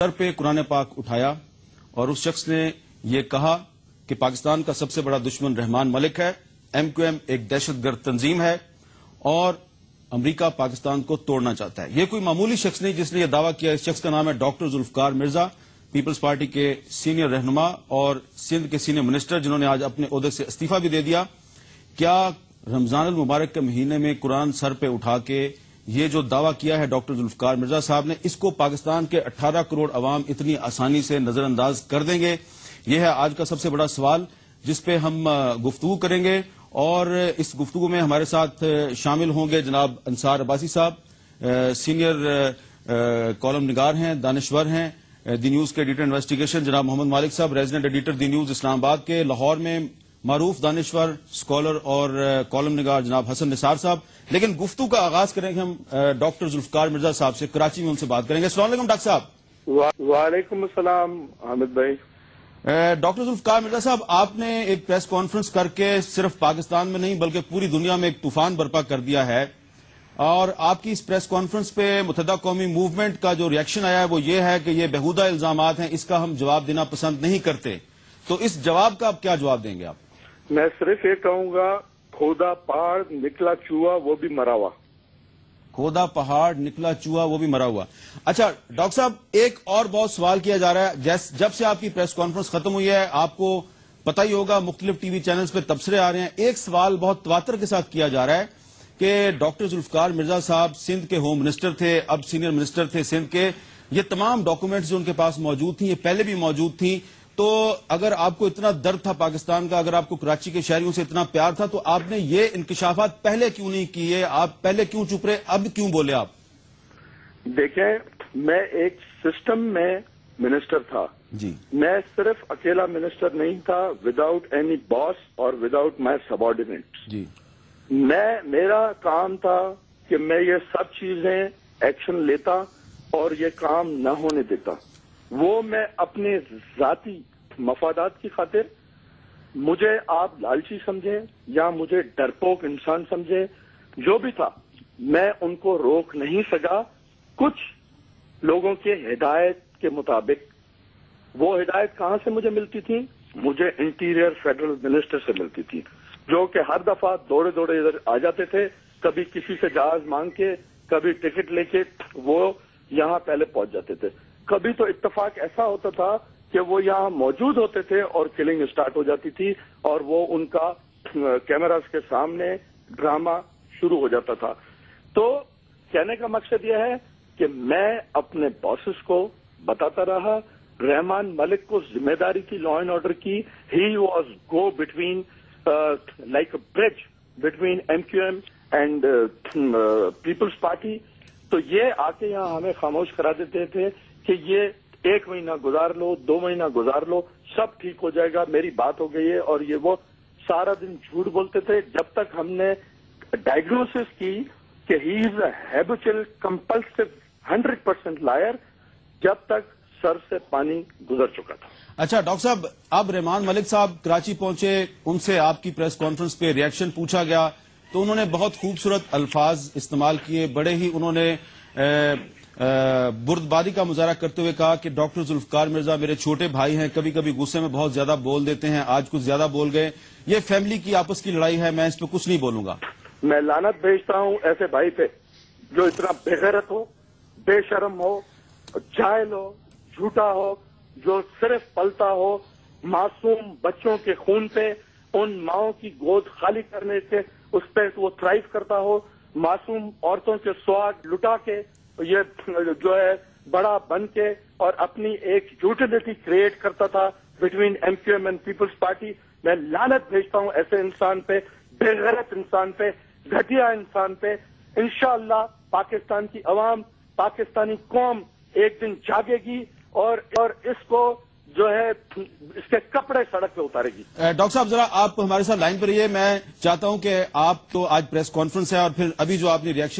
Sir पे कुरान पाक उठाया और उस शख्स ने ये कहा कि पाकिस्तान का सबसे बड़ा दुश्मन रहमान मलिक है, MQM एक दहशतगर्द तंजीम है और अमेरिका पाकिस्तान को तोड़ना चाहता है। ये कोई मामूली शख्स नहीं जिसने ये दावा किया। इस शख्स का नाम है doctor Zulfikar Mirza, peoples party के सीनियर रहनुमा और सिंध के सीनियर मिनिस्टर, जिन्होंने आज अपने ओहदे से इस्तीफा भी दे दिया। क्या रमजान अल मुबारक के महीने में कुरान सर पे उठा के ये जो दावा किया है डॉक्टर जुल्फकार मिर्जा साहब ने, इसको पाकिस्तान के 18 करोड़ अवाम इतनी आसानी से नजरअंदाज कर देंगे? यह है आज का सबसे बड़ा सवाल जिस पे हम गुफ्तगू करेंगे। और इस गुफ्तगू में हमारे साथ शामिल होंगे जनाब अंसार अब्बासी साहब, सीनियर कॉलम निगार हैं, दानिश्वर हैं, दी न्यूज के एडिटर इन्वेस्टिगेशन जनाब मोहम्मद मालिक साहब, रेजिडेंट एडिटर दी न्यूज इस्लामाबाद के, लाहौर में मारूफ दानिश्वर स्कॉलर और कॉलम निगार जनाब हसन निसार साहब। लेकिन गुफ्तगू का आगाज करेंगे हम डॉक्टर जुल्फकार मिर्जा साहब से, कराची में उनसे बात करेंगे। अस्सलाम वालेकुम डॉक्टर साहब। वालेकुम अस्सलाम हामिद भाई। डॉक्टर जुल्फकार मिर्जा साहब, आपने एक प्रेस कॉन्फ्रेंस करके सिर्फ पाकिस्तान में नहीं बल्कि पूरी दुनिया में एक तूफान बर्पा कर दिया है और आपकी इस प्रेस कॉन्फ्रेंस पे मुत्तहिदा कौमी मूवमेंट का जो रिएक्शन आया है वो ये है कि ये बेहुदा इल्जामात हैं, इसका हम जवाब देना पसंद नहीं करते। तो इस जवाब का आप क्या जवाब देंगे? आप मैं सिर्फ ये कहूंगा, खोदा पहाड़ निकला चूहा वो भी मरा हुआ। खोदा पहाड़ निकला चूहा वो भी मरा हुआ। अच्छा डॉक्टर साहब, एक और बहुत सवाल किया जा रहा है। जब से आपकी प्रेस कॉन्फ्रेंस खत्म हुई है, आपको पता ही होगा मुख्तलिफ टीवी चैनल्स पे तबसरे आ रहे हैं। एक सवाल बहुत तवातर के साथ किया जा रहा है कि डॉक्टर जुल्फकार मिर्जा साहब सिंध के होम मिनिस्टर थे, अब सीनियर मिनिस्टर थे सिंध के। ये तमाम डॉक्यूमेंट्स जो उनके पास मौजूद थी, ये पहले भी मौजूद थी। तो अगर आपको इतना दर्द था पाकिस्तान का, अगर आपको कराची के शहरियों से इतना प्यार था, तो आपने ये इंकशाफात पहले क्यों नहीं किए? आप पहले क्यों चुप रहे, अब क्यों बोले आप? देखें, मैं एक सिस्टम में मिनिस्टर था जी। मैं सिर्फ अकेला मिनिस्टर नहीं था, विदाउट एनी बॉस और विदाउट माय सबऑर्डिनेट जी। मेरा काम था कि मैं ये सब चीजें एक्शन लेता और ये काम न होने देता। वो मैं अपने जाती मफादात की खातिर, मुझे आप लालची समझें या मुझे डरपोक इंसान समझें, जो भी था, मैं उनको रोक नहीं सका। कुछ लोगों के हिदायत के मुताबिक, वो हिदायत कहां से मुझे मिलती थी? मुझे इंटीरियर फेडरल मिनिस्टर से मिलती थी, जो कि हर दफा दौड़े दौड़े इधर आ जाते थे, कभी किसी से जहाज मांग के, कभी टिकट लेके वो यहां पहले पहुंच जाते थे। कभी तो इत्तेफाक ऐसा होता था कि वो यहाँ मौजूद होते थे और किलिंग स्टार्ट हो जाती थी और वो उनका कैमरास के सामने ड्रामा शुरू हो जाता था। तो कहने का मकसद यह है कि मैं अपने बॉसेस को बताता रहा, रहमान मलिक को जिम्मेदारी थी लॉ एंड ऑर्डर की। He was go between like a bridge between MQM and peoples party. तो ये आके यहाँ हमें खामोश करा देते थे कि ये 1 महीना गुजार लो, 2 महीना गुजार लो, सब ठीक हो जाएगा, मेरी बात हो गई है। और ये वो सारा दिन झूठ बोलते थे जब तक हमने डायग्नोसिस की कि he is a habitual compulsive 100% liar, जब तक सर से पानी गुजर चुका था। अच्छा डॉक्टर साहब, अब रहमान मलिक साहब कराची पहुंचे, उनसे आपकी प्रेस कॉन्फ्रेंस पे रिएक्शन पूछा गया तो उन्होंने बहुत खूबसूरत अल्फाज इस्तेमाल किए। बड़े ही उन्होंने बुर्दबादी का मुजाहरा करते हुए कहा कि डॉक्टर जुल्फकार मिर्जा मेरे छोटे भाई हैं, कभी कभी गुस्से में बहुत ज्यादा बोल देते हैं, आज कुछ ज्यादा बोल गए, ये फैमिली की आपस की लड़ाई है, मैं इस पर कुछ नहीं बोलूंगा। मैं लानत भेजता हूं ऐसे भाई पे जो इतना बेगैरत हो, बेशर्म हो, जाहिल हो, झूठा हो, जो सिर्फ पलता हो मासूम बच्चों के खून पे, उन माओं की गोद खाली करने से उस पर वो थ्राइव करता हो, मासूम औरतों के सुहाग लुटा के ये जो है बड़ा बन के और अपनी एक यूटिलिटी क्रिएट करता था between MQM and peoples party. मैं लानत भेजता हूं ऐसे इंसान पे, बेगैरत इंसान पे, घटिया इंसान पे। इंशाअल्लाह पाकिस्तान की अवाम, पाकिस्तानी कौम एक दिन जागेगी और इसको जो है इसके कपड़े सड़क पे उतारेगी। डॉक्टर साहब जरा आप हमारे साथ लाइन पर रहिए। मैं चाहता हूं कि आप तो आज प्रेस कॉन्फ्रेंस है और फिर अभी जो आपने रिएक्शन